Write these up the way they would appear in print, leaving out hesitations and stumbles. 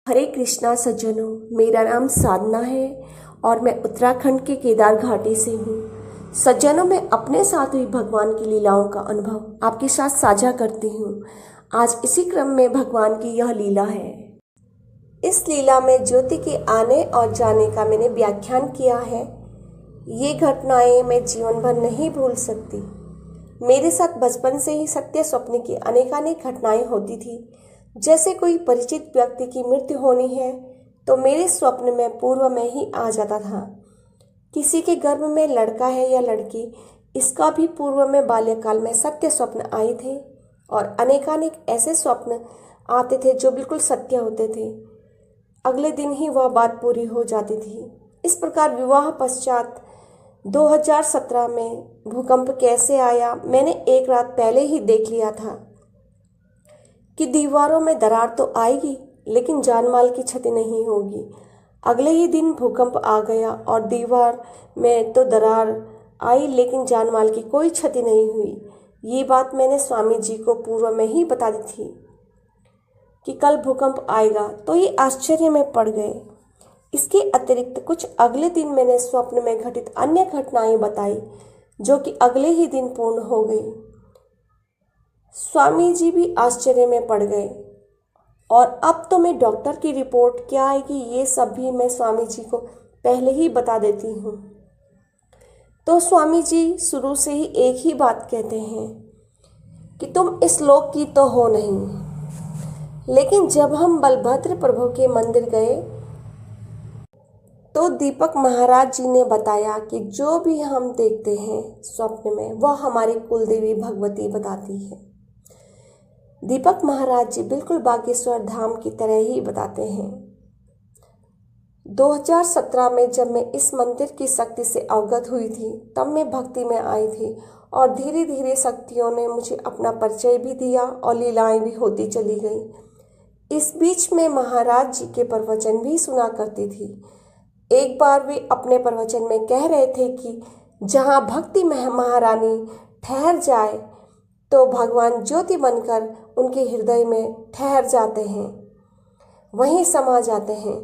हरे कृष्णा सज्जनों, मेरा नाम साधना है और मैं उत्तराखंड के केदार घाटी से हूँ। सज्जनों, मैं अपने साथ हुई भगवान की लीलाओं का अनुभव आपके साथ साझा करती हूँ। आज इसी क्रम में भगवान की यह लीला है। इस लीला में ज्योति के आने और जाने का मैंने व्याख्यान किया है। ये घटनाएं मैं जीवन भर नहीं भूल सकती। मेरे साथ बचपन से ही सत्य स्वप्न की अनेकानेक घटनाएं होती थी। जैसे कोई परिचित व्यक्ति की मृत्यु होनी है तो मेरे स्वप्न में पूर्व में ही आ जाता था। किसी के गर्भ में लड़का है या लड़की, इसका भी पूर्व में बाल्यकाल में सत्य स्वप्न आए थे और अनेकानेक ऐसे स्वप्न आते थे जो बिल्कुल सत्य होते थे। अगले दिन ही वह बात पूरी हो जाती थी। इस प्रकार विवाह पश्चात 2017 में भूकंप कैसे आया, मैंने एक रात पहले ही देख लिया था कि दीवारों में दरार तो आएगी लेकिन जानमाल की क्षति नहीं होगी। अगले ही दिन भूकंप आ गया और दीवार में तो दरार आई लेकिन जानमाल की कोई क्षति नहीं हुई। ये बात मैंने स्वामी जी को पूर्व में ही बता दी थी कि कल भूकंप आएगा, तो ये आश्चर्य में पड़ गए। इसके अतिरिक्त कुछ अगले दिन मैंने स्वप्न में घटित अन्य घटनाएं बताई जो कि अगले ही दिन पूर्ण हो गई। स्वामी जी भी आश्चर्य में पड़ गए और अब तो मैं डॉक्टर की रिपोर्ट क्या आएगी ये सब भी मैं स्वामी जी को पहले ही बता देती हूँ। तो स्वामी जी शुरू से ही एक ही बात कहते हैं कि तुम इस लोक की तो हो नहीं। लेकिन जब हम बलभद्र प्रभु के मंदिर गए तो दीपक महाराज जी ने बताया कि जो भी हम देखते हैं स्वप्न में वह हमारी कुलदेवी भगवती बताती है। दीपक महाराज जी बिल्कुल बागेश्वर धाम की तरह ही बताते हैं। 2017 में जब मैं इस मंदिर की शक्ति से अवगत हुई थी तब मैं भक्ति में आई थी और धीरे धीरे शक्तियों ने मुझे अपना परिचय भी दिया और लीलाएं भी होती चली गई। इस बीच में महाराज जी के प्रवचन भी सुना करती थी। एक बार वे अपने प्रवचन में कह रहे थे कि जहाँ भक्ति महारानी ठहर जाए तो भगवान ज्योति बनकर उनके हृदय में ठहर जाते हैं, वहीं समा जाते हैं।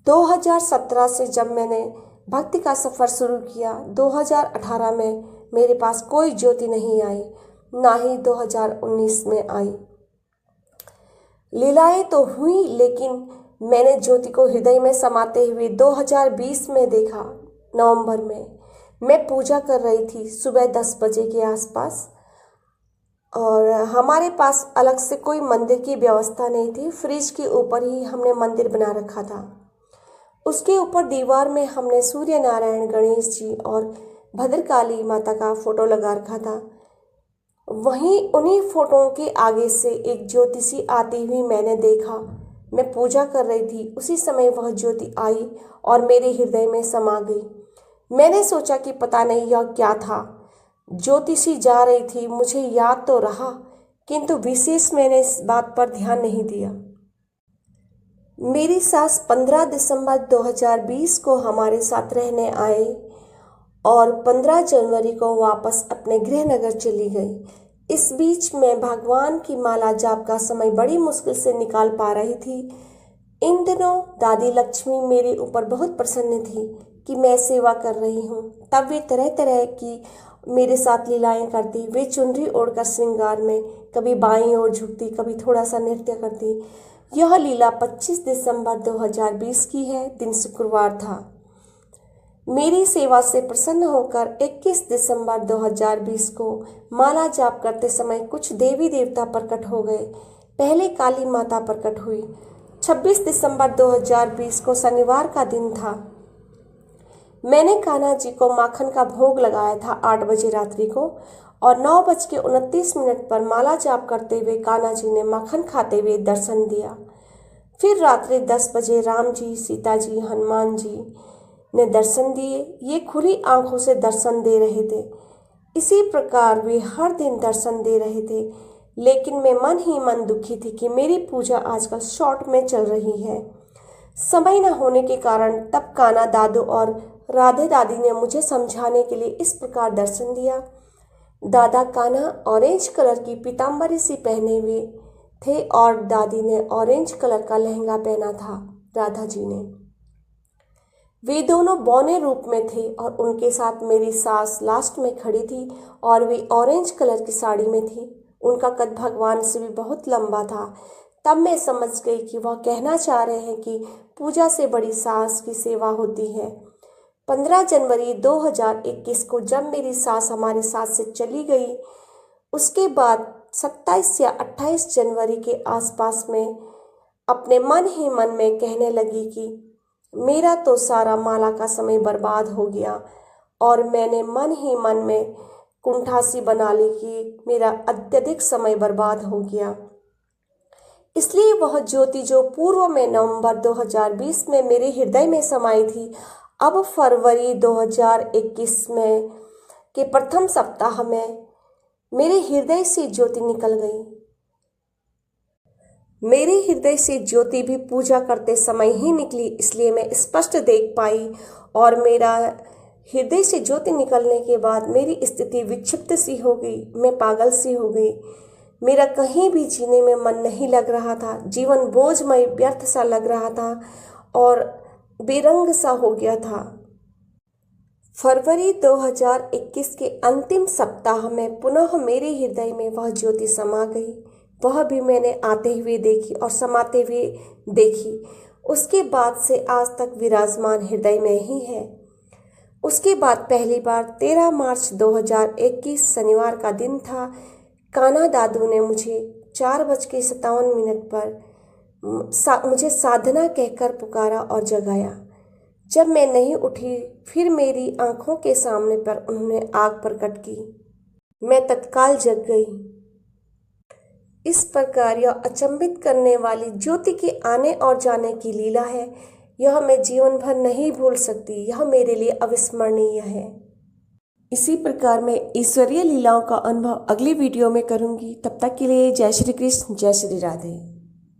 2017 से जब मैंने भक्ति का सफ़र शुरू किया, 2018 में मेरे पास कोई ज्योति नहीं आई, ना ही 2019 में आई। लीलाएं तो हुई लेकिन मैंने ज्योति को हृदय में समाते हुए 2020 में देखा। नवंबर में मैं पूजा कर रही थी सुबह 10 बजे के आसपास और हमारे पास अलग से कोई मंदिर की व्यवस्था नहीं थी। फ्रिज के ऊपर ही हमने मंदिर बना रखा था। उसके ऊपर दीवार में हमने सूर्य नारायण, गणेश जी और भद्रकाली माता का फोटो लगा रखा था। वहीं उन्हीं फोटों के आगे से एक ज्योति सी आती हुई मैंने देखा। मैं पूजा कर रही थी, उसी समय वह ज्योति आई और मेरे हृदय में समा गई। मैंने सोचा कि पता नहीं यह क्या था। ज्योति सी जा रही थी, मुझे याद तो रहा किंतु विशेष मैंने इस बात पर ध्यान नहीं दिया। मेरी सास 15 दिसंबर 2020 को हमारे साथ रहने आए और 15 जनवरी को वापस अपने गृहनगर चली गई। इस बीच मैं भगवान की माला जाप का समय बड़ी मुश्किल से निकाल पा रही थी। इन दिनों दादी लक्ष्मी मेरे ऊपर बहुत प्रसन्न थी कि मैं सेवा कर रही हूँ। तब वे तरह तरह की मेरे साथ लीलाएं करती। वे चुनरी ओढ़कर श्रृंगार में कभी बाईं ओर झुकती, कभी थोड़ा सा नृत्य करती। यह लीला 25 दिसंबर 2020 की है, दिन शुक्रवार था। मेरी सेवा से प्रसन्न होकर 21 दिसंबर 2020 को माला जाप करते समय कुछ देवी देवता प्रकट हो गए। पहले काली माता प्रकट हुई। 26 दिसंबर 2020 को शनिवार का दिन था। मैंने कान्हा जी को माखन का भोग लगाया था 8 बजे रात्रि को और 9:29 पर माला जाप करते हुए कान्हा जी ने माखन खाते हुए दर्शन दिया। फिर रात्रि 10 बजे राम जी, सीता जी, हनुमान जी ने दर्शन दिए। ये खुली आंखों से दर्शन दे रहे थे। इसी प्रकार वे हर दिन दर्शन दे रहे थे, लेकिन मैं मन ही मन दुखी थी कि मेरी पूजा आजकल शॉर्ट में चल रही है। समय न होने के कारण तब कान्हा दादू और राधे दादी ने मुझे समझाने के लिए इस प्रकार दर्शन दिया। दादा कान्हा ऑरेंज कलर की पीताम्बरी सी पहने हुए थे और दादी ने ऑरेंज कलर का लहंगा पहना था। राधा जी ने, वे दोनों बौने रूप में थे और उनके साथ मेरी सास लास्ट में खड़ी थी और वे ऑरेंज कलर की साड़ी में थी। उनका कद भगवान से भी बहुत लंबा था। तब मैं समझ गई कि वह कहना चाह रहे हैं कि पूजा से बड़ी सास की सेवा होती है। 15 जनवरी 2021 को जब मेरी सास हमारे साथ से चली गई, उसके बाद 27 या 28 जनवरी के आसपास में अपने मन ही मन में कहने लगी कि मेरा तो सारा माला का समय बर्बाद हो गया, और मैंने मन ही मन में कुंठासी बना ली कि मेरा अत्यधिक समय बर्बाद हो गया। इसलिए वह ज्योति जो पूर्व में नवंबर 2020 में मेरे हृदय में समाई थी, अब फरवरी 2021 में के प्रथम सप्ताह में मेरे हृदय से ज्योति निकल गई। मेरे हृदय से ज्योति भी पूजा करते समय ही निकली, इसलिए मैं स्पष्ट देख पाई। और मेरा हृदय से ज्योति निकलने के बाद मेरी स्थिति विक्षिप्त सी हो गई। मैं पागल सी हो गई। मेरा कहीं भी जीने में मन नहीं लग रहा था। जीवन बोझमय व्यर्थ सा लग रहा था और बेरंग सा हो गया था। फरवरी 2021 के अंतिम सप्ताह में पुनः मेरे हृदय में वह ज्योति समा गई। वह भी मैंने आते हुए देखी और समाते हुए देखी। उसके बाद से आज तक विराजमान हृदय में ही है। उसके बाद पहली बार 13 मार्च 2021 शनिवार का दिन था। कान्हा दादू ने मुझे 4:57 पर मुझे साधना कहकर पुकारा और जगाया। जब मैं नहीं उठी, फिर मेरी आंखों के सामने पर उन्होंने आग प्रकट की। मैं तत्काल जग गई। इस प्रकार यह अचंभित करने वाली ज्योति के आने और जाने की लीला है। यह मैं जीवन भर नहीं भूल सकती। यह मेरे लिए अविस्मरणीय है। इसी प्रकार मैं ईश्वरीय लीलाओं का अनुभव अगली वीडियो में करूंगी। तब तक के लिए जय श्री कृष्ण, जय श्री राधे।